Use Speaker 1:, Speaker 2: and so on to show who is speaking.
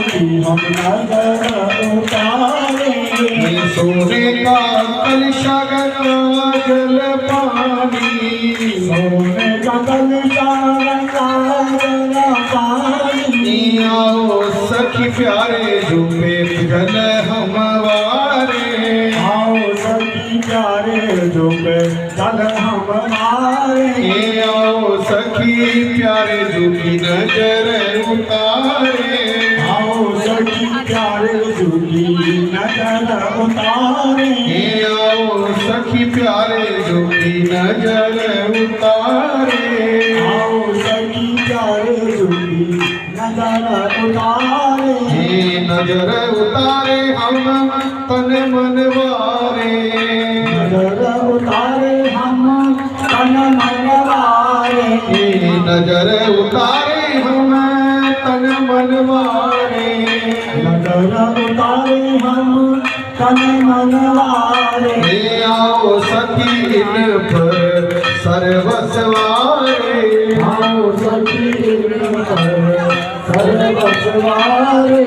Speaker 1: की हम नजर उतारे।
Speaker 2: सोने का कलशा गंगा जल पानी,
Speaker 1: सोने का कलशा गंगा जल पानी।
Speaker 2: आओ सखी प्यारे झूमे जल हमवारे,
Speaker 1: आओ सखी प्यारे झूमे जल हमारे।
Speaker 2: आओ सखी प्यारे झूठी नजर उतारे,
Speaker 1: आओ सखी प्यारे झूठी नजर उतारे।
Speaker 2: आओ सखी प्यारे झूठी नजर उतारे,
Speaker 1: आओ सखी प्यारे झूठी नजर उतारे।
Speaker 2: नजर उतारे हम तन मन वारे,
Speaker 1: नजर उतारे हम तन मन वारे।
Speaker 2: नजर उतारे हम तन मन वारे,
Speaker 1: नजर उतारे हम तन मन वारे।
Speaker 2: आओ सखी इन पर सर्वसवारे,
Speaker 1: आओ सखी इन पर सर्वसवारे।